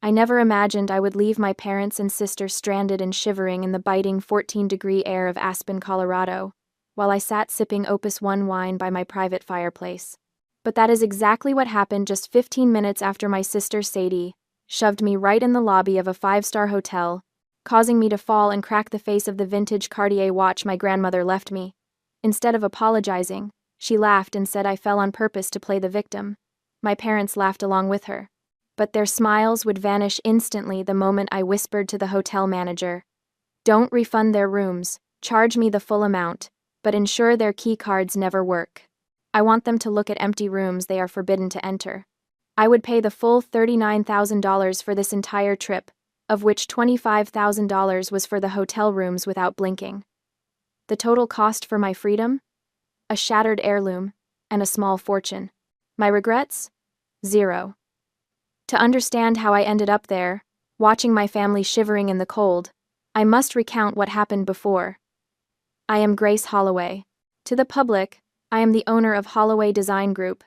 I never imagined I would leave my parents and sister stranded and shivering in the biting 14-degree air of Aspen, Colorado, while I sat sipping Opus One wine by my private fireplace. But that is exactly what happened just 15 minutes after my sister Sadie shoved me right in the lobby of a five-star hotel, causing me to fall and crack the face of the vintage Cartier watch my grandmother left me. Instead of apologizing, she laughed and said I fell on purpose to play the victim. My parents laughed along with her. But their smiles would vanish instantly the moment I whispered to the hotel manager, "Don't refund their rooms, charge me the full amount, but ensure their key cards never work. I want them to look at empty rooms they are forbidden to enter." I would pay the full $39,000 for this entire trip, of which $25,000 was for the hotel rooms without blinking. The total cost for my freedom? A shattered heirloom, and a small fortune. My regrets? Zero. To understand how I ended up there, watching my family shivering in the cold, I must recount what happened before. I am Grace Holloway. To the public, I am the owner of Holloway Design Group,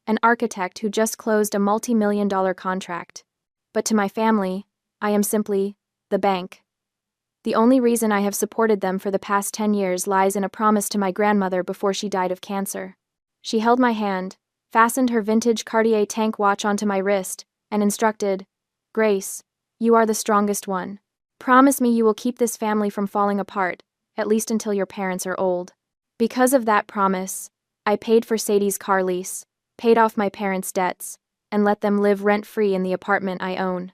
an architect who just closed a multi-million-dollar contract. But to my family, I am simply the bank. The only reason I have supported them for the past 10 years lies in a promise to my grandmother before she died of cancer. She held my hand, fastened her vintage Cartier tank watch onto my wrist, and instructed, "Grace, you are the strongest one. Promise me you will keep this family from falling apart, at least until your parents are old." Because of that promise, I paid for Sadie's car lease, paid off my parents' debts, and let them live rent-free in the apartment I own.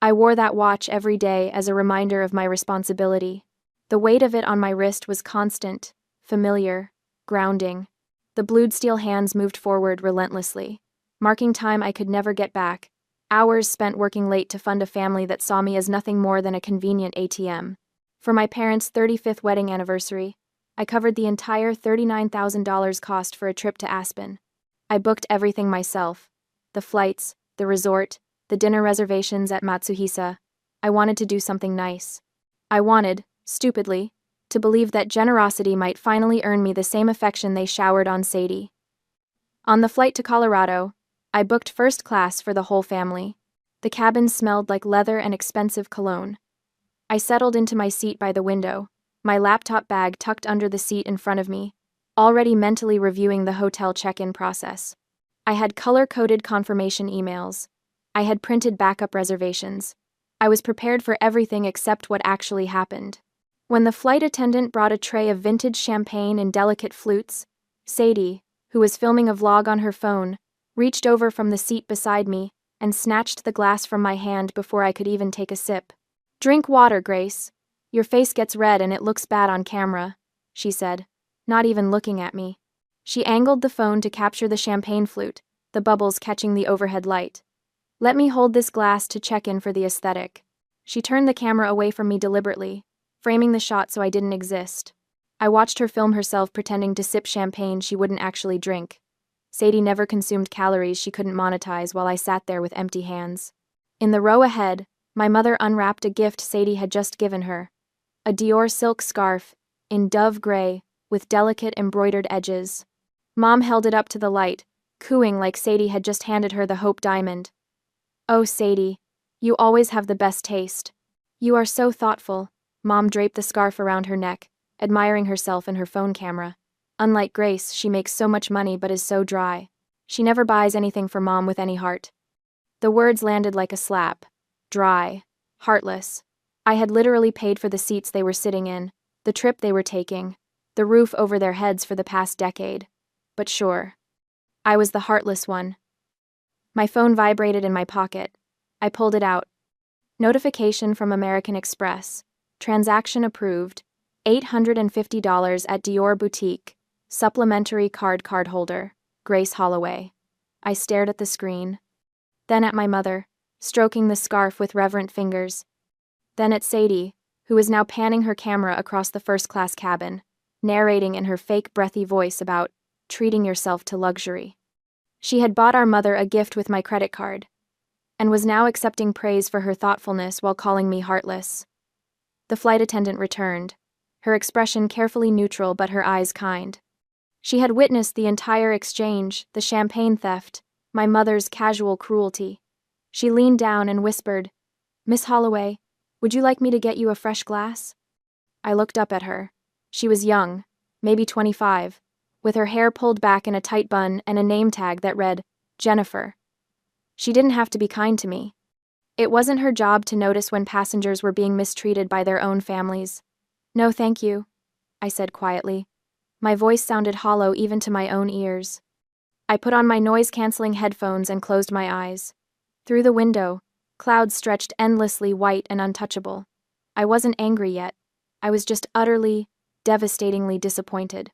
I wore that watch every day as a reminder of my responsibility. The weight of it on my wrist was constant, familiar, grounding. The blued steel hands moved forward relentlessly, marking time I could never get back, hours spent working late to fund a family that saw me as nothing more than a convenient ATM. For my parents' 35th wedding anniversary, I covered the entire $39,000 cost for a trip to Aspen. I booked everything myself: the flights, the resort, the dinner reservations at Matsuhisa. I wanted to do something nice. I wanted, stupidly, to believe that generosity might finally earn me the same affection they showered on Sadie. On the flight to Colorado, I booked first class for the whole family. The cabin smelled like leather and expensive cologne. I settled into my seat by the window, my laptop bag tucked under the seat in front of me, already mentally reviewing the hotel check-in process. I had color-coded confirmation emails. I had printed backup reservations. I was prepared for everything except what actually happened. When the flight attendant brought a tray of vintage champagne and delicate flutes, Sadie, who was filming a vlog on her phone, reached over from the seat beside me and snatched the glass from my hand before I could even take a sip. "Drink water, Grace. Your face gets red and it looks bad on camera," she said, not even looking at me. She angled the phone to capture the champagne flute, the bubbles catching the overhead light. "Let me hold this glass to check in for the aesthetic." She turned the camera away from me deliberately, framing the shot so I didn't exist. I watched her film herself pretending to sip champagne she wouldn't actually drink. Sadie never consumed calories she couldn't monetize while I sat there with empty hands. In the row ahead, my mother unwrapped a gift Sadie had just given her. A Dior silk scarf, in dove gray, with delicate embroidered edges. Mom held it up to the light, cooing like Sadie had just handed her the Hope Diamond. "Oh, Sadie, you always have the best taste. You are so thoughtful." Mom draped the scarf around her neck, admiring herself in her phone camera. Unlike Grace, she makes so much money but is so dry. She never buys anything for Mom with any heart. The words landed like a slap. Dry. Heartless. I had literally paid for the seats they were sitting in, the trip they were taking, the roof over their heads for the past decade. But sure. I was the heartless one. My phone vibrated in my pocket. I pulled it out. Notification from American Express. Transaction approved. $850 at Dior Boutique. Supplementary card holder. Grace Holloway. I stared at the screen. Then at my mother, stroking the scarf with reverent fingers. Then at Sadie, who was now panning her camera across the first-class cabin, narrating in her fake breathy voice about treating yourself to luxury. She had bought our mother a gift with my credit card, and was now accepting praise for her thoughtfulness while calling me heartless. The flight attendant returned, her expression carefully neutral but her eyes kind. She had witnessed the entire exchange, the champagne theft, my mother's casual cruelty. She leaned down and whispered, "Miss Holloway, would you like me to get you a fresh glass?" I looked up at her. She was young, maybe 25, with her hair pulled back in a tight bun and a name tag that read, Jennifer. She didn't have to be kind to me. It wasn't her job to notice when passengers were being mistreated by their own families. "No, thank you," I said quietly. My voice sounded hollow even to my own ears. I put on my noise-canceling headphones and closed my eyes. Through the window, clouds stretched endlessly white and untouchable. I wasn't angry yet. I was just utterly, devastatingly disappointed.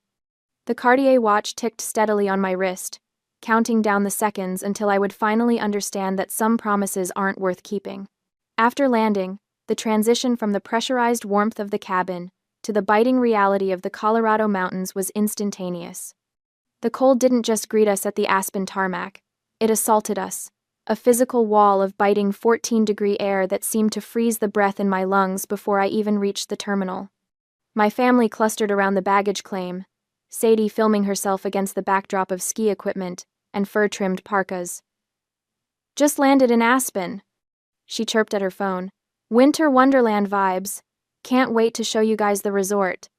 The Cartier watch ticked steadily on my wrist, counting down the seconds until I would finally understand that some promises aren't worth keeping. After landing, the transition from the pressurized warmth of the cabin to the biting reality of the Colorado mountains was instantaneous. The cold didn't just greet us at the Aspen tarmac, it assaulted us, a physical wall of biting 14-degree air that seemed to freeze the breath in my lungs before I even reached the terminal. My family clustered around the baggage claim, Sadie filming herself against the backdrop of ski equipment and fur-trimmed parkas. "Just landed in Aspen," she chirped at her phone. "Winter Wonderland vibes. Can't wait to show you guys the resort."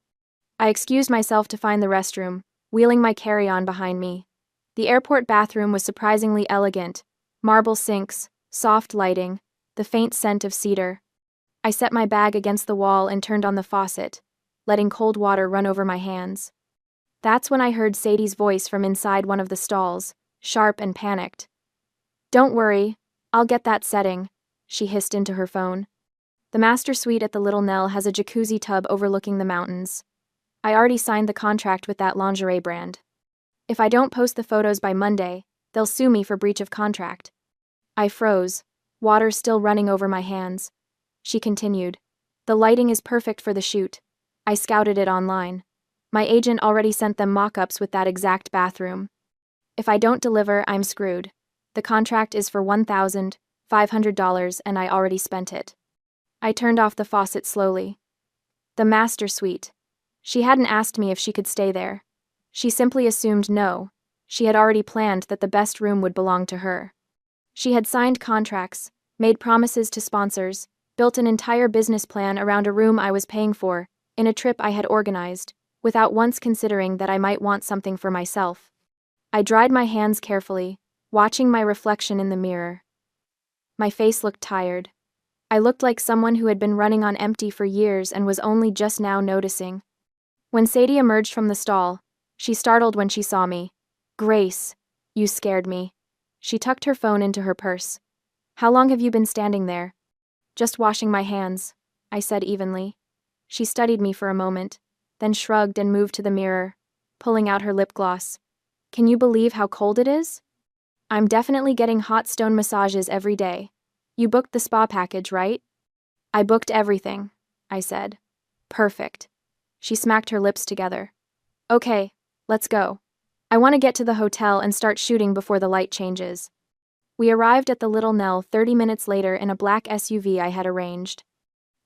I excused myself to find the restroom, wheeling my carry-on behind me. The airport bathroom was surprisingly elegant, marble sinks, soft lighting, the faint scent of cedar. I set my bag against the wall and turned on the faucet, letting cold water run over my hands. That's when I heard Sadie's voice from inside one of the stalls, sharp and panicked. "Don't worry, I'll get that setting," she hissed into her phone. "The master suite at the Little Nell has a jacuzzi tub overlooking the mountains. I already signed the contract with that lingerie brand. If I don't post the photos by Monday, they'll sue me for breach of contract." I froze, water still running over my hands. She continued, "The lighting is perfect for the shoot. I scouted it online. My agent already sent them mock-ups with that exact bathroom. If I don't deliver, I'm screwed. The contract is for $1,500 and I already spent it." I turned off the faucet slowly. The master suite. She hadn't asked me if she could stay there. She simply assumed no. She had already planned that the best room would belong to her. She had signed contracts, made promises to sponsors, built an entire business plan around a room I was paying for, in a trip I had organized, without once considering that I might want something for myself. I dried my hands carefully, watching my reflection in the mirror. My face looked tired. I looked like someone who had been running on empty for years and was only just now noticing. When Sadie emerged from the stall, she startled when she saw me. "Grace, you scared me." She tucked her phone into her purse. "How long have you been standing there?" "Just washing my hands," I said evenly. She studied me for a moment, then shrugged and moved to the mirror, pulling out her lip gloss. "Can you believe how cold it is?" "I'm definitely getting hot stone massages every day. You booked the spa package, right?" "I booked everything," I said. "Perfect." She smacked her lips together. "Okay, let's go. I want to get to the hotel and start shooting before the light changes." We arrived at the Little Nell 30 minutes later in a black SUV I had arranged.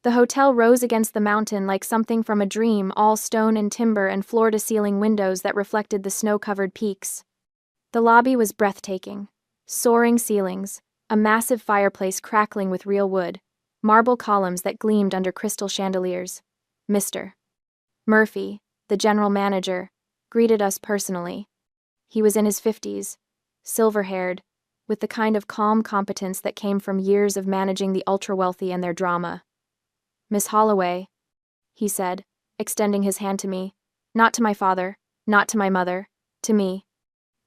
The hotel rose against the mountain like something from a dream, all stone and timber and floor-to-ceiling windows that reflected the snow-covered peaks. The lobby was breathtaking. Soaring ceilings, a massive fireplace crackling with real wood, marble columns that gleamed under crystal chandeliers. Mr. Murphy, the general manager, greeted us personally. He was in his 50s, silver-haired, with the kind of calm competence that came from years of managing the ultra-wealthy and their drama. "Miss Holloway," he said, extending his hand to me. Not to my father, not to my mother, to me.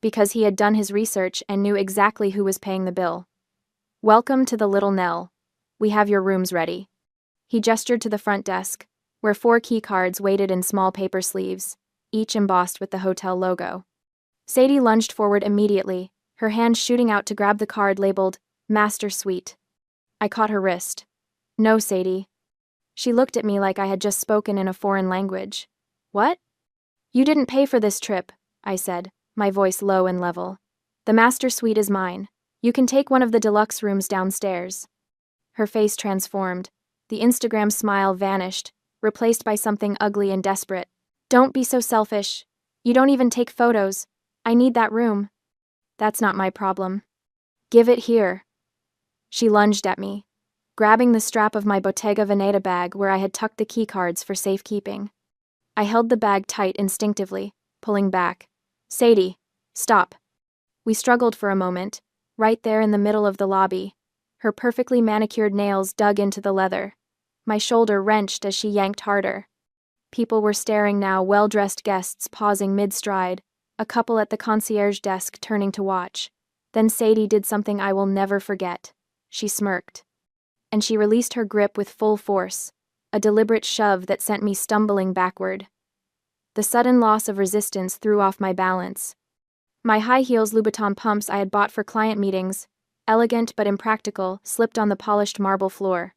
Because he had done his research and knew exactly who was paying the bill. "Welcome to the Little Nell. We have your rooms ready." He gestured to the front desk, where 4 key cards waited in small paper sleeves, each embossed with the hotel logo. Sadie lunged forward immediately, her hand shooting out to grab the card labeled Master Suite. I caught her wrist. "No, Sadie." She looked at me like I had just spoken in a foreign language. "What?" "You didn't pay for this trip," I said, my voice low and level. "The master suite is mine. You can take one of the deluxe rooms downstairs." Her face transformed. The Instagram smile vanished, replaced by something ugly and desperate. "Don't be so selfish. You don't even take photos. I need that room." "That's not my problem." "Give it here." She lunged at me, grabbing the strap of my Bottega Veneta bag where I had tucked the keycards for safekeeping. I held the bag tight instinctively, pulling back. Sadie, stop. We struggled for a moment, right there in the middle of the lobby. Her perfectly manicured nails dug into the leather. My shoulder wrenched as she yanked harder. People were staring now, well-dressed guests pausing mid-stride, a couple at the concierge desk turning to watch. Then Sadie did something I will never forget. She smirked. And she released her grip with full force, a deliberate shove that sent me stumbling backward. The sudden loss of resistance threw off my balance. My high heels Louboutin pumps I had bought for client meetings, elegant but impractical, slipped on the polished marble floor.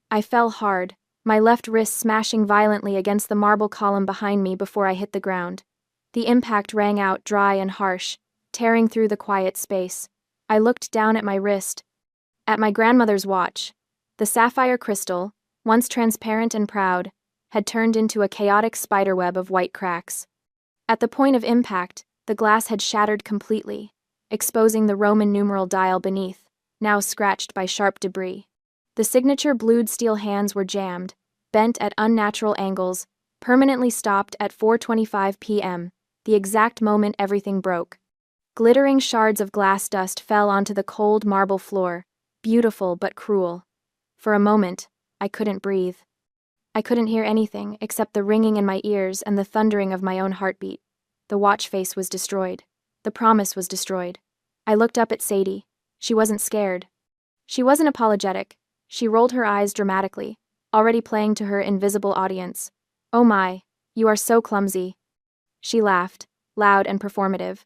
I fell hard, my left wrist smashing violently against the marble column behind me before I hit the ground. The impact rang out dry and harsh, tearing through the quiet space. I looked down at my wrist, at my grandmother's watch. The sapphire crystal, once transparent and proud, had turned into a chaotic spiderweb of white cracks. At the point of impact, the glass had shattered completely, exposing the Roman numeral dial beneath, now scratched by sharp debris. The signature blued steel hands were jammed, bent at unnatural angles, permanently stopped at 4:25 p.m., the exact moment everything broke. Glittering shards of glass dust fell onto the cold marble floor, beautiful but cruel. For a moment, I couldn't breathe. I couldn't hear anything except the ringing in my ears and the thundering of my own heartbeat. The watch face was destroyed. The promise was destroyed. I looked up at Sadie. She wasn't scared. She wasn't apologetic. She rolled her eyes dramatically, already playing to her invisible audience. "Oh my, you are so clumsy." She laughed, loud and performative.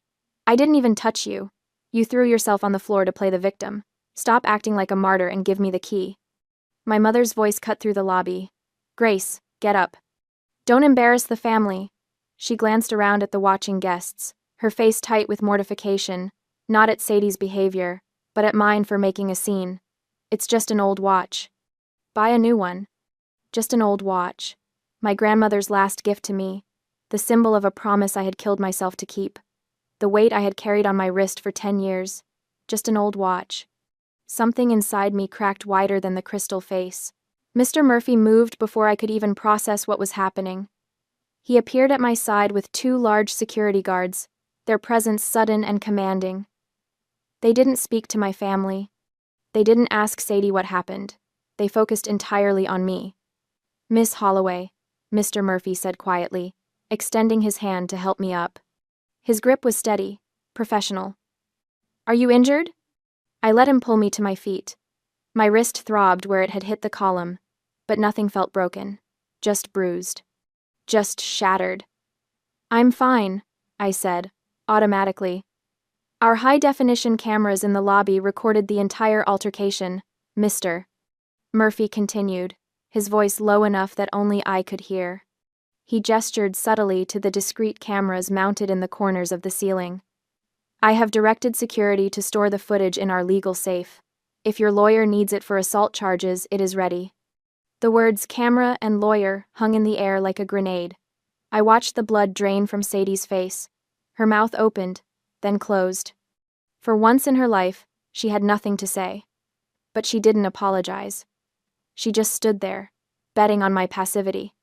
"I didn't even touch you. You threw yourself on the floor to play the victim. Stop acting like a martyr and give me the key." My mother's voice cut through the lobby. "Grace, get up. Don't embarrass the family." She glanced around at the watching guests, her face tight with mortification, not at Sadie's behavior, but at mine for making a scene. "It's just an old watch. Buy a new one." Just an old watch. My grandmother's last gift to me, the symbol of a promise I had killed myself to keep. The weight I had carried on my wrist for 10 years. Just an old watch. Something inside me cracked wider than the crystal face. Mr. Murphy moved before I could even process what was happening. He appeared at my side with 2 large security guards, their presence sudden and commanding. They didn't speak to my family. They didn't ask Sadie what happened. They focused entirely on me. "Miss Holloway," Mr. Murphy said quietly, extending his hand to help me up. His grip was steady, professional. "Are you injured?" I let him pull me to my feet. My wrist throbbed where it had hit the column, but nothing felt broken. Just bruised. Just shattered. "I'm fine," I said, automatically. Our high-definition cameras in the lobby recorded the entire altercation. "Mr. Murphy continued, his voice low enough that only I could hear. He gestured subtly to the discreet cameras mounted in the corners of the ceiling. "I have directed security to store the footage in our legal safe. If your lawyer needs it for assault charges, it is ready." The words camera and lawyer hung in the air like a grenade. I watched the blood drain from Sadie's face. Her mouth opened, then closed. For once in her life, she had nothing to say. But she didn't apologize. She just stood there, betting on my passivity.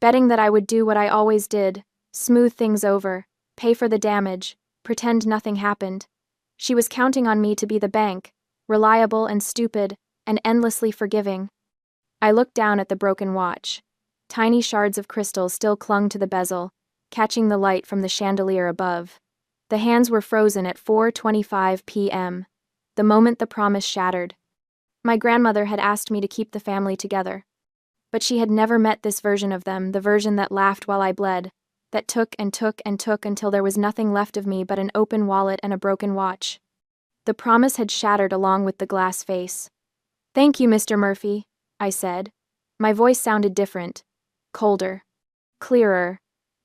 Betting that I would do what I always did, smooth things over, pay for the damage, pretend nothing happened. She was counting on me to be the bank, reliable and stupid, and endlessly forgiving. I looked down at the broken watch. Tiny shards of crystal still clung to the bezel, catching the light from the chandelier above. The hands were frozen at 4:25 p.m., the moment the promise shattered. My grandmother had asked me to keep the family together. But she had never met this version of them, the version that laughed while I bled, that took and took and took until there was nothing left of me but an open wallet and a broken watch. The promise had shattered along with the glass face. "Thank you, Mr. Murphy," I said. My voice sounded different, colder, clearer.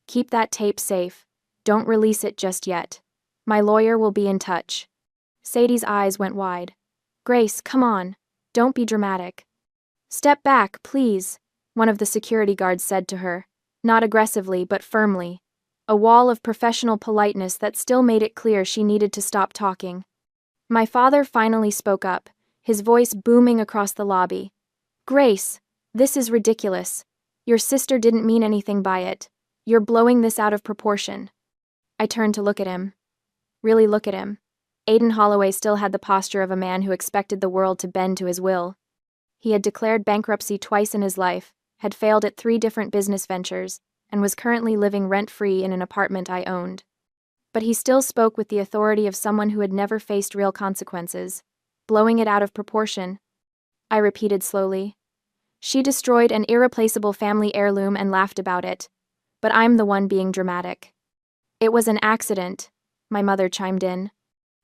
"Keep that tape safe. Don't release it just yet. My lawyer will be in touch." Sadie's eyes went wide. "Grace, come on. Don't be dramatic." "Step back, please," one of the security guards said to her, not aggressively but firmly, a wall of professional politeness that still made it clear she needed to stop talking. My father finally spoke up, his voice booming across the lobby. "Grace, this is ridiculous. Your sister didn't mean anything by it. You're blowing this out of proportion." I turned to look at him. Really look at him. Aiden Holloway still had the posture of a man who expected the world to bend to his will. He had declared bankruptcy twice in his life, had failed at 3 different business ventures, and was currently living rent-free in an apartment I owned. But he still spoke with the authority of someone who had never faced real consequences. Blowing it out of proportion. I repeated slowly. She destroyed an irreplaceable family heirloom and laughed about it. But I'm the one being dramatic. "It was an accident," my mother chimed in.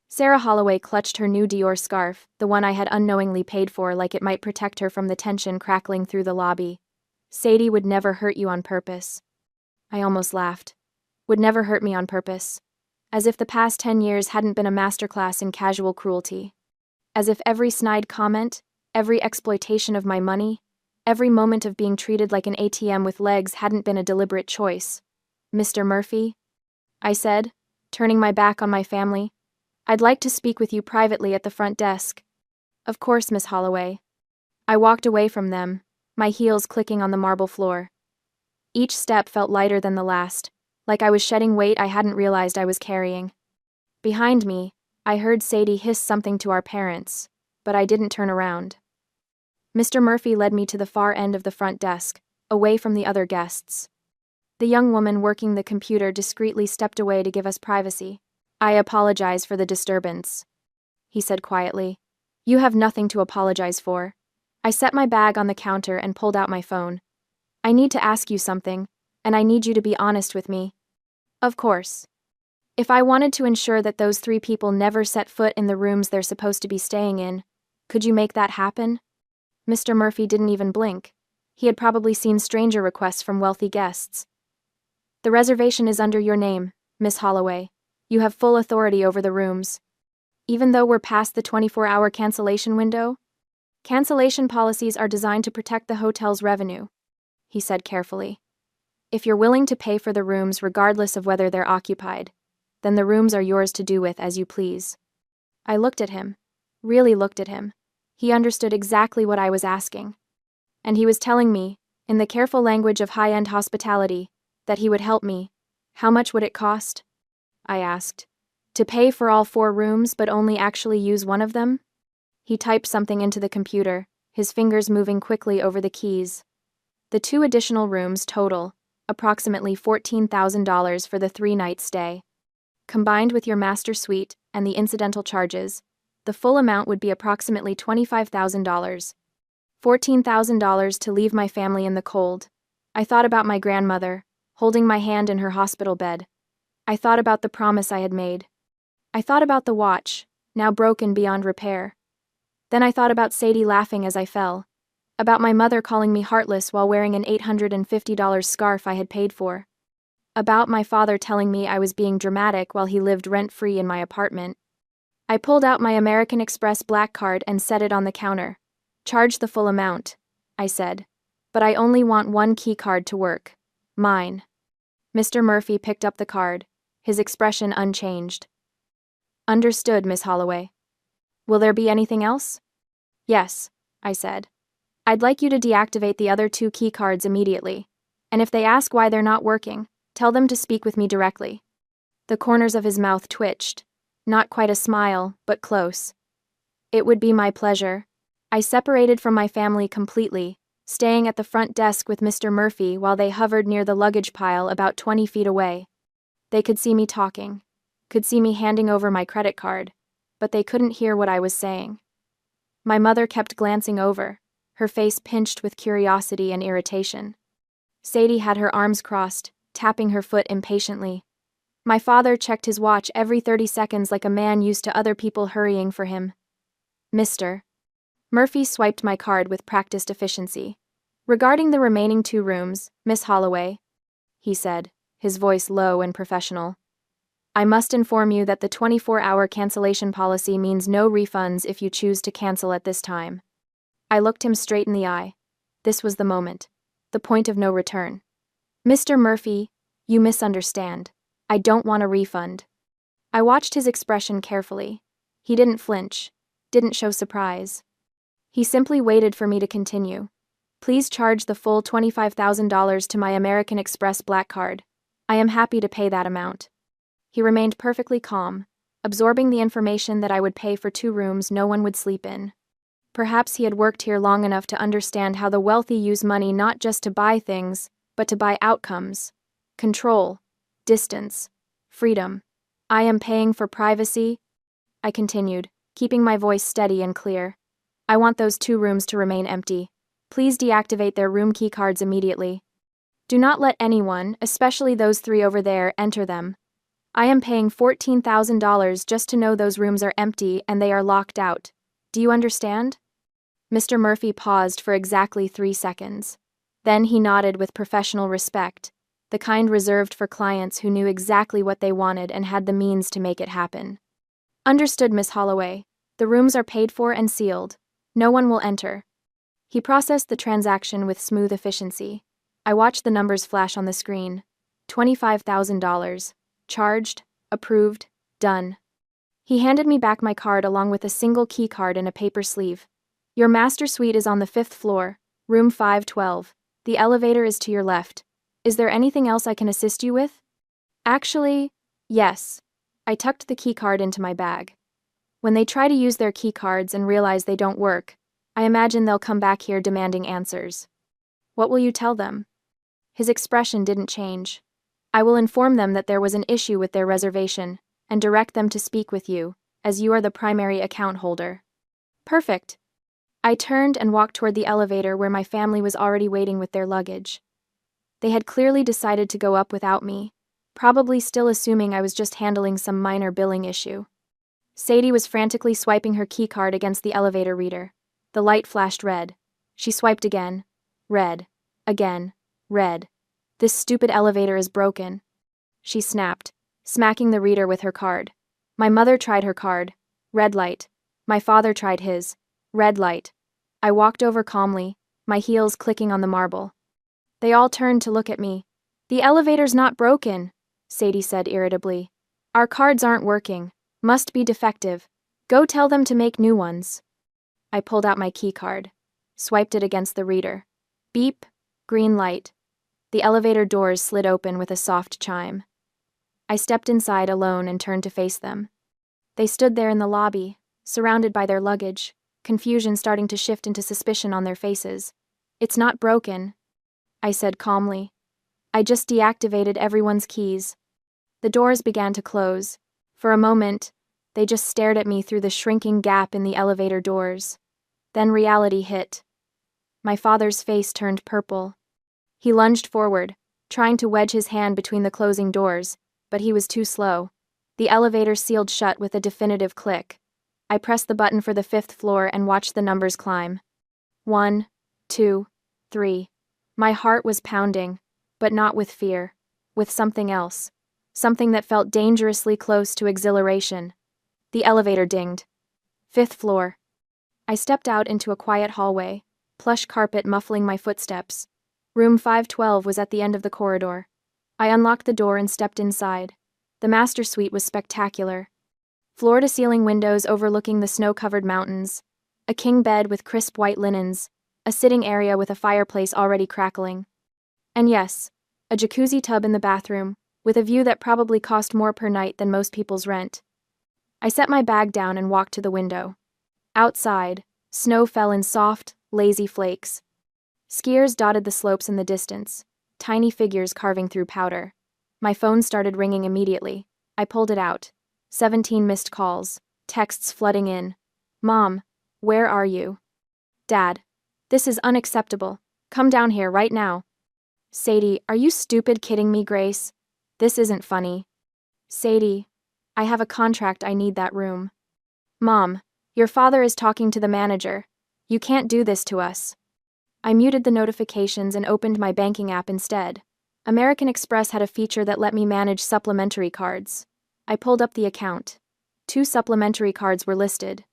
Sarah Holloway clutched her new Dior scarf, the one I had unknowingly paid for, like it might protect her from the tension crackling through the lobby. "Sadie would never hurt you on purpose." I almost laughed. Would never hurt me on purpose. As if the past 10 years hadn't been a masterclass in casual cruelty. As if every snide comment, every exploitation of my money, every moment of being treated like an ATM with legs hadn't been a deliberate choice. "Mr. Murphy," I said, turning my back on my family, "I'd like to speak with you privately at the front desk." "Of course, Miss Holloway." I walked away from them, my heels clicking on the marble floor. Each step felt lighter than the last, like I was shedding weight I hadn't realized I was carrying. Behind me, I heard Sadie hiss something to our parents, but I didn't turn around. Mr. Murphy led me to the far end of the front desk, away from the other guests. The young woman working the computer discreetly stepped away to give us privacy. "I apologize for the disturbance," he said quietly. "You have nothing to apologize for." I set my bag on the counter and pulled out my phone. "I need to ask you something, and I need you to be honest with me." "Of course." "If I wanted to ensure that those 3 people never set foot in the rooms they're supposed to be staying in, could you make that happen?" Mr. Murphy didn't even blink. He had probably seen stranger requests from wealthy guests. "The reservation is under your name, Miss Holloway. You have full authority over the rooms. Even though we're past the 24-hour cancellation window? Cancellation policies are designed to protect the hotel's revenue," he said carefully. "If you're willing to pay for the rooms regardless of whether they're occupied, then the rooms are yours to do with as you please." I looked at him. Really looked at him. He understood exactly what I was asking. And he was telling me, in the careful language of high-end hospitality, that he would help me. "How much would it cost?" I asked. "To pay for all 4 rooms but only actually use one of them?" He typed something into the computer, his fingers moving quickly over the keys. "The 2 additional rooms total, approximately $14,000 for the 3-night stay. Combined with your master suite and the incidental charges, the full amount would be approximately $25,000. $14,000 to leave my family in the cold." I thought about my grandmother, holding my hand in her hospital bed. I thought about the promise I had made. I thought about the watch, now broken beyond repair. Then I thought about Sadie laughing as I fell. About my mother calling me heartless while wearing an $850 scarf I had paid for. About my father telling me I was being dramatic while he lived rent-free in my apartment. I pulled out my American Express black card and set it on the counter. "Charge the full amount," I said. "But I only want 1 key card to work. Mine." Mr. Murphy picked up the card, his expression unchanged. "Understood, Miss Holloway. Will there be anything else?" "Yes," I said. "I'd like you to deactivate the other 2 key cards immediately. And if they ask why they're not working, tell them to speak with me directly." The corners of his mouth twitched. Not quite a smile, but close. "It would be my pleasure." I separated from my family completely, staying at the front desk with Mr. Murphy while they hovered near the luggage pile about 20 feet away. They could see me talking, could see me handing over my credit card, but they couldn't hear what I was saying. My mother kept glancing over, her face pinched with curiosity and irritation. Sadie had her arms crossed, tapping her foot impatiently. My father checked his watch every 30 seconds like a man used to other people hurrying for him. "Mr. Murphy swiped my card with practiced efficiency. "Regarding the remaining 2 rooms, Miss Holloway," he said, his voice low and professional, "I must inform you that the 24-hour cancellation policy means no refunds if you choose to cancel at this time." I looked him straight in the eye. This was the moment. The point of no return. "Mr. Murphy, you misunderstand. I don't want a refund." I watched his expression carefully. He didn't flinch, didn't show surprise. He simply waited for me to continue. Please charge the full $25,000 to my American Express Black Card. I am happy to pay that amount. He remained perfectly calm, absorbing the information that I would pay for 2 rooms no one would sleep in. Perhaps he had worked here long enough to understand how the wealthy use money not just to buy things, but to buy outcomes. Control, distance, freedom. I am paying for privacy, I continued, keeping my voice steady and clear. I want those 2 rooms to remain empty. Please deactivate their room key cards immediately. Do not let anyone, especially those 3 over there, enter them. I am paying $14,000 just to know those rooms are empty and they are locked out. Do you understand? Mr. Murphy paused for exactly 3 seconds. Then he nodded with professional respect, the kind reserved for clients who knew exactly what they wanted and had the means to make it happen. Understood, Miss Holloway. The rooms are paid for and sealed. No one will enter. He processed the transaction with smooth efficiency. I watched the numbers flash on the screen. $25,000. Charged, approved, done. He handed me back my card along with a single key card in a paper sleeve. Your master suite is on the 5th floor, room 512. The elevator is to your left. Is there anything else I can assist you with? Actually, yes. I tucked the key card into my bag. When they try to use their key cards and realize they don't work, I imagine they'll come back here demanding answers. What will you tell them? His expression didn't change. I will inform them that there was an issue with their reservation, and direct them to speak with you, as you are the primary account holder. Perfect. I turned and walked toward the elevator where my family was already waiting with their luggage. They had clearly decided to go up without me, probably still assuming I was just handling some minor billing issue. Sadie was frantically swiping her key card against the elevator reader. The light flashed red. She swiped again. Red. Again. Red. This stupid elevator is broken. She snapped, smacking the reader with her card. My mother tried her card. Red light. My father tried his. Red light. I walked over calmly, my heels clicking on the marble. They all turned to look at me. The elevator's not broken, Sadie said irritably. Our cards aren't working. Must be defective. Go tell them to make new ones. I pulled out my key card, swiped it against the reader. Beep, green light. The elevator doors slid open with a soft chime. I stepped inside alone and turned to face them. They stood there in the lobby, surrounded by their luggage, confusion starting to shift into suspicion on their faces. It's not broken, I said calmly. I just deactivated everyone's keys. The doors began to close. For a moment, they just stared at me through the shrinking gap in the elevator doors. Then reality hit. My father's face turned purple. He lunged forward, trying to wedge his hand between the closing doors, but he was too slow. The elevator sealed shut with a definitive click. I pressed the button for the 5th floor and watched the numbers climb. 1, 2, 3. My heart was pounding, but not with fear, with something else. Something that felt dangerously close to exhilaration. The elevator dinged. 5th floor. I stepped out into a quiet hallway, plush carpet muffling my footsteps. Room 512 was at the end of the corridor. I unlocked the door and stepped inside. The master suite was spectacular. Floor-to-ceiling windows overlooking the snow-covered mountains, a king bed with crisp white linens, a sitting area with a fireplace already crackling. And yes, a jacuzzi tub in the bathroom, with a view that probably cost more per night than most people's rent. I set my bag down and walked to the window. Outside, snow fell in soft, lazy flakes. Skiers dotted the slopes in the distance, tiny figures carving through powder. My phone started ringing immediately. I pulled it out. 17 missed calls, texts flooding in. Mom, where are you? Dad, this is unacceptable. Come down here right now. Sadie, are you stupid kidding me, Grace? This isn't funny. Sadie, I have a contract, I need that room. Mom, your father is talking to the manager. You can't do this to us. I muted the notifications and opened my banking app instead. American Express had a feature that let me manage supplementary cards. I pulled up the account. 2 supplementary cards were listed.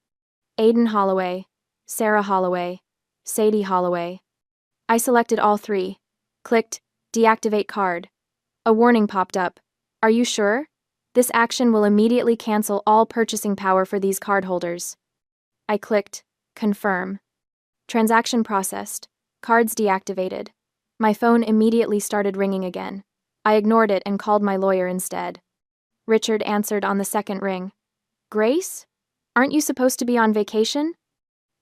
Aiden Holloway, Sarah Holloway, Sadie Holloway. I selected all 3. Clicked, deactivate card. A warning popped up. Are you sure? This action will immediately cancel all purchasing power for these cardholders. I clicked, confirm. Transaction processed. Cards deactivated. My phone immediately started ringing again. I ignored it and called my lawyer instead. Richard answered on the second ring. Grace? Aren't you supposed to be on vacation?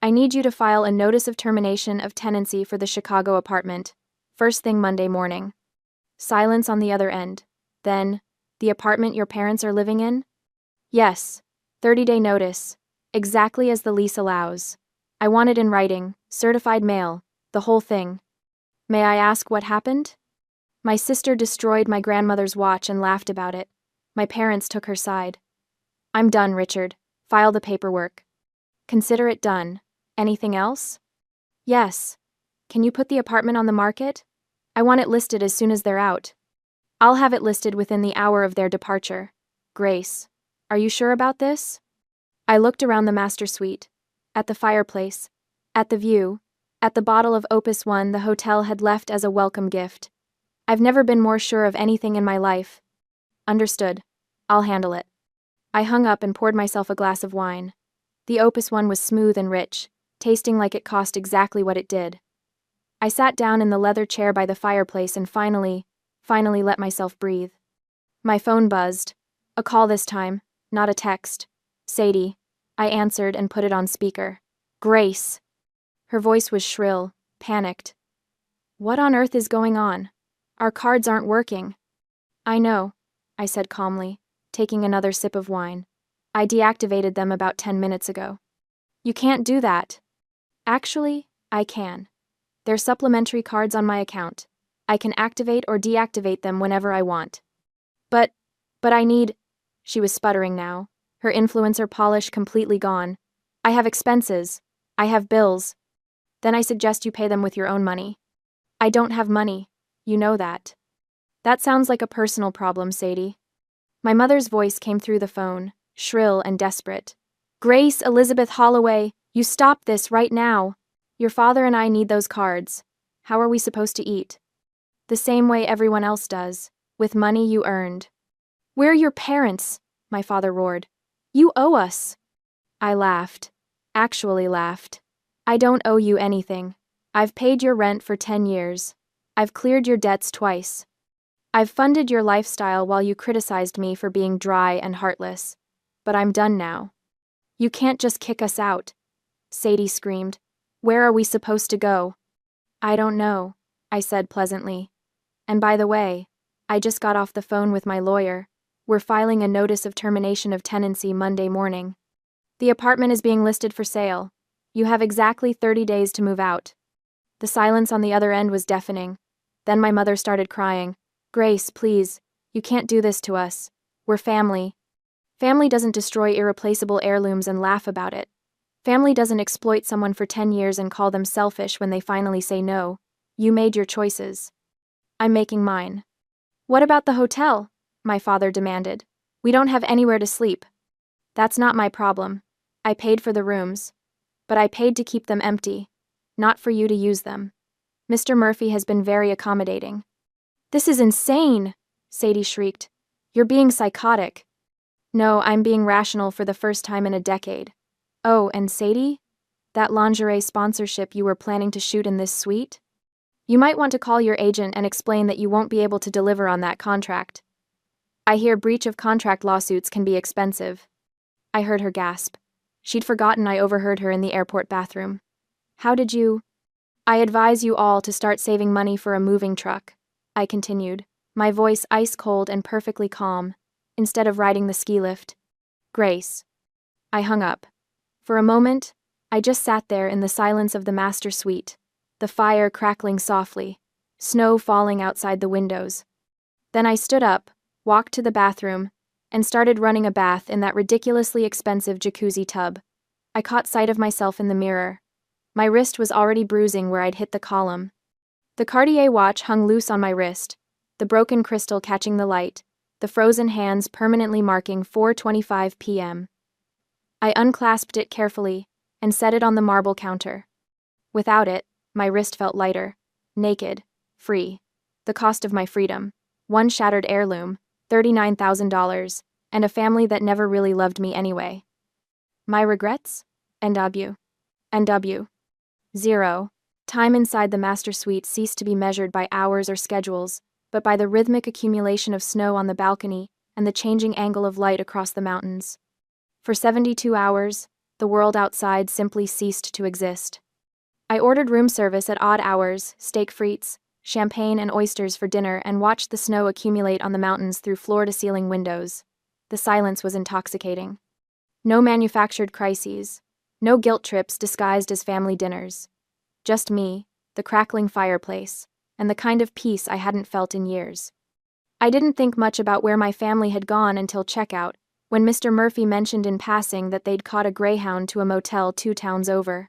I need you to file a notice of termination of tenancy for the Chicago apartment. First thing Monday morning. Silence on the other end. Then, the apartment your parents are living in? Yes. 30-day notice. Exactly as the lease allows. I want it in writing, certified mail, the whole thing. May I ask what happened? My sister destroyed my grandmother's watch and laughed about it. My parents took her side. I'm done, Richard. File the paperwork. Consider it done. Anything else? Yes. Can you put the apartment on the market? I want it listed as soon as they're out. I'll have it listed within the hour of their departure. Grace. Are you sure about this? I looked around the master suite. At the fireplace. At the view. At the bottle of Opus One the hotel had left as a welcome gift. I've never been more sure of anything in my life. Understood. I'll handle it. I hung up and poured myself a glass of wine. The Opus One was smooth and rich, tasting like it cost exactly what it did. I sat down in the leather chair by the fireplace and finally let myself breathe. My phone buzzed. A call this time, not a text. Sadie. I answered and put it on speaker. Grace. Her voice was shrill, panicked. What on earth is going on? Our cards aren't working. I know, I said calmly, taking another sip of wine. I deactivated them about 10 minutes ago. You can't do that. Actually, I can. They're supplementary cards on my account. I can activate or deactivate them whenever I want. But I need... She was sputtering now, her influencer polish completely gone. I have expenses. I have bills. Then I suggest you pay them with your own money. I don't have money. You know that. That sounds like a personal problem, Sadie. My mother's voice came through the phone, shrill and desperate. Grace Elizabeth Holloway, you stop this right now. Your father and I need those cards. How are we supposed to eat? The same way everyone else does, with money you earned. We're your parents, my father roared. You owe us. I laughed. Actually laughed. I don't owe you anything. I've paid your rent for 10 years. I've cleared your debts twice. I've funded your lifestyle while you criticized me for being dry and heartless. But I'm done now. You can't just kick us out. Sadie screamed. Where are we supposed to go? I don't know, I said pleasantly. And by the way, I just got off the phone with my lawyer. We're filing a notice of termination of tenancy Monday morning. The apartment is being listed for sale. You have exactly 30 days to move out. The silence on the other end was deafening. Then my mother started crying. Grace, please, you can't do this to us. We're family. Family doesn't destroy irreplaceable heirlooms and laugh about it. Family doesn't exploit someone for 10 years and call them selfish when they finally say no. You made your choices. I'm making mine. What about the hotel? My father demanded. We don't have anywhere to sleep. That's not my problem. I paid for the rooms. But I paid to keep them empty, not for you to use them. Mr. Murphy has been very accommodating. This is insane, Sadie shrieked. You're being psychotic. No, I'm being rational for the first time in a decade. Oh, and Sadie? That lingerie sponsorship you were planning to shoot in this suite? You might want to call your agent and explain that you won't be able to deliver on that contract. I hear breach of contract lawsuits can be expensive. I heard her gasp. She'd forgotten I overheard her in the airport bathroom. How did you... I advise you all to start saving money for a moving truck, I continued, my voice ice-cold and perfectly calm, instead of riding the ski lift. Grace. I hung up. For a moment, I just sat there in the silence of the master suite, the fire crackling softly, snow falling outside the windows. Then I stood up, walked to the bathroom, and started running a bath in that ridiculously expensive jacuzzi tub. I caught sight of myself in the mirror. My wrist was already bruising where I'd hit the column. The Cartier watch hung loose on my wrist, the broken crystal catching the light, the frozen hands permanently marking 4:25 p.m. I unclasped it carefully and set it on the marble counter. Without it, my wrist felt lighter, naked, free. The cost of my freedom, one shattered heirloom, $39,000, and a family that never really loved me anyway. My regrets? NW. NW. 0. Time inside the master suite ceased to be measured by hours or schedules, but by the rhythmic accumulation of snow on the balcony and the changing angle of light across the mountains. For 72 hours, the world outside simply ceased to exist. I ordered room service at odd hours, steak frites, champagne and oysters for dinner, and watched the snow accumulate on the mountains through floor-to-ceiling windows. The silence was intoxicating. No manufactured crises. No guilt trips disguised as family dinners. Just me, the crackling fireplace, and the kind of peace I hadn't felt in years. I didn't think much about where my family had gone until checkout, when Mr. Murphy mentioned in passing that they'd caught a Greyhound to a motel 2 towns over.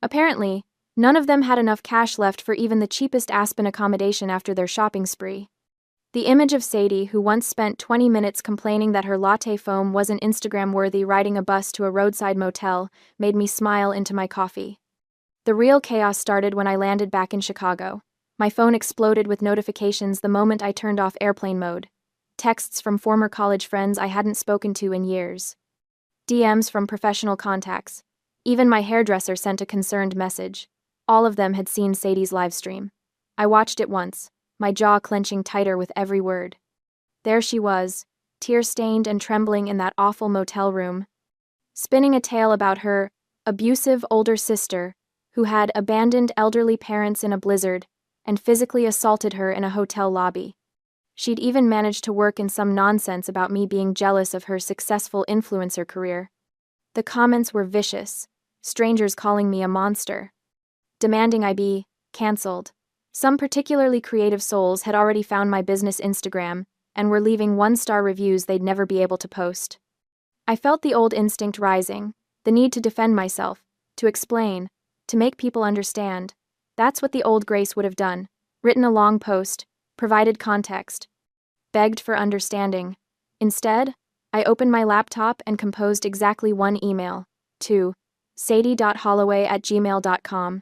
Apparently, none of them had enough cash left for even the cheapest Aspen accommodation after their shopping spree. The image of Sadie, who once spent 20 minutes complaining that her latte foam wasn't Instagram-worthy riding a bus to a roadside motel, made me smile into my coffee. The real chaos started when I landed back in Chicago. My phone exploded with notifications the moment I turned off airplane mode. Texts from former college friends I hadn't spoken to in years. DMs from professional contacts. Even my hairdresser sent a concerned message. All of them had seen Sadie's livestream. I watched it once, my jaw clenching tighter with every word. There she was, tear-stained and trembling in that awful motel room, spinning a tale about her abusive older sister, who had abandoned elderly parents in a blizzard and physically assaulted her in a hotel lobby. She'd even managed to work in some nonsense about me being jealous of her successful influencer career. The comments were vicious, strangers calling me a monster, demanding I be cancelled. Some particularly creative souls had already found my business Instagram and were leaving 1-star reviews they'd never be able to post. I felt the old instinct rising, the need to defend myself, to explain, to make people understand. That's what the old Grace would have done, written a long post, provided context, begged for understanding. Instead, I opened my laptop and composed exactly one email, to sadie.holloway@gmail.com,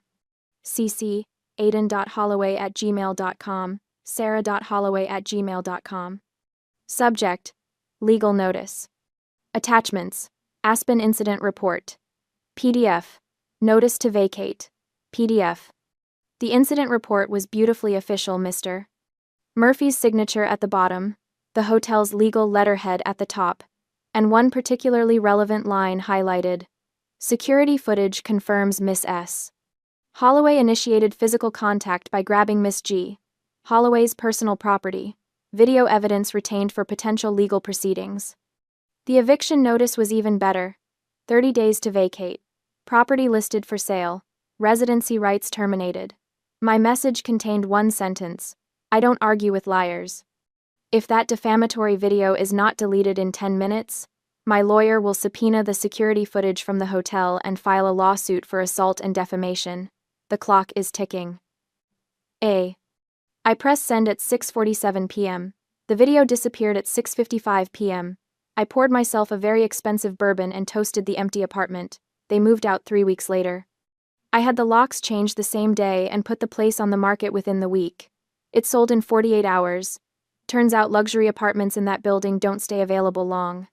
cc aiden.holloway@gmail.com, sarah.holloway@gmail.com. Subject: Legal Notice. Attachments: Aspen Incident Report. PDF: Notice to Vacate. PDF. The incident report was beautifully official, Mr. Murphy's signature at the bottom, the hotel's legal letterhead at the top, and one particularly relevant line highlighted. Security footage confirms Miss S. Holloway initiated physical contact by grabbing Miss G, Holloway's personal property, video evidence retained for potential legal proceedings. The eviction notice was even better. 30 days to vacate. Property listed for sale. Residency rights terminated. My message contained one sentence: I don't argue with liars. If that defamatory video is not deleted in 10 minutes, my lawyer will subpoena the security footage from the hotel and file a lawsuit for assault and defamation. The clock is ticking. I pressed send at 6:47 p.m. The video disappeared at 6:55 p.m. I poured myself a very expensive bourbon and toasted the empty apartment. They moved out 3 weeks later. I had the locks changed the same day and put the place on the market within the week. It sold in 48 hours. Turns out luxury apartments in that building don't stay available long.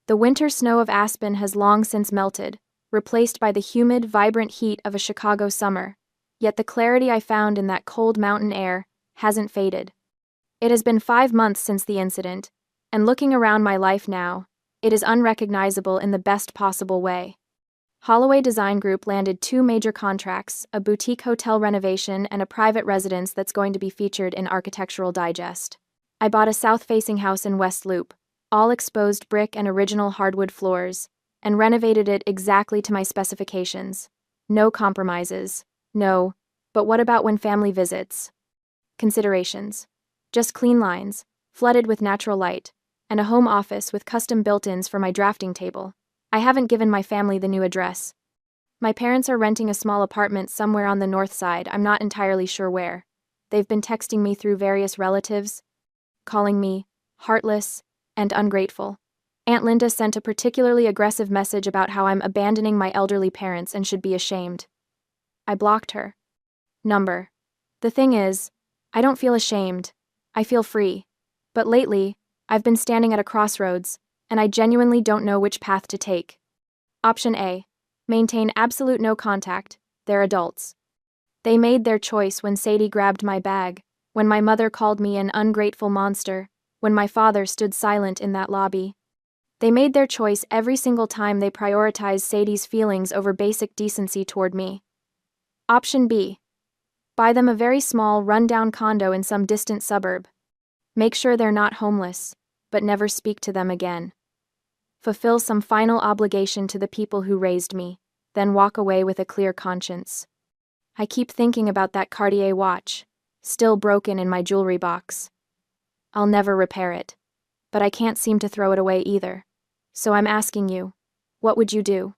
The winter snow of Aspen has long since melted, replaced by the humid, vibrant heat of a Chicago summer. Yet the clarity I found in that cold mountain air hasn't faded. It has been 5 months since the incident, and looking around my life now, it is unrecognizable in the best possible way. Holloway Design Group landed 2 major contracts, a boutique hotel renovation and a private residence that's going to be featured in Architectural Digest. I bought a south-facing house in West Loop, all exposed brick and original hardwood floors, and renovated it exactly to my specifications. No compromises. No, but what about when family visits? Considerations. Just clean lines, flooded with natural light, and a home office with custom built-ins for my drafting table. I haven't given my family the new address. My parents are renting a small apartment somewhere on the north side, I'm not entirely sure where. They've been texting me through various relatives, calling me heartless and ungrateful. Aunt Linda sent a particularly aggressive message about how I'm abandoning my elderly parents and should be ashamed. I blocked her. Number. The thing is, I don't feel ashamed. I feel free. But lately, I've been standing at a crossroads, and I genuinely don't know which path to take. Option A. Maintain absolute no contact, They're adults. They made their choice when Sadie grabbed my bag, when my mother called me an ungrateful monster, when my father stood silent in that lobby. They made their choice every single time they prioritized Sadie's feelings over basic decency toward me. Option B. Buy them a very small, run-down condo in some distant suburb. Make sure they're not homeless, but never speak to them again. Fulfill some final obligation to the people who raised me, then walk away with a clear conscience. I keep thinking about that Cartier watch, still broken in my jewelry box. I'll never repair it, but I can't seem to throw it away either. So I'm asking you, what would you do?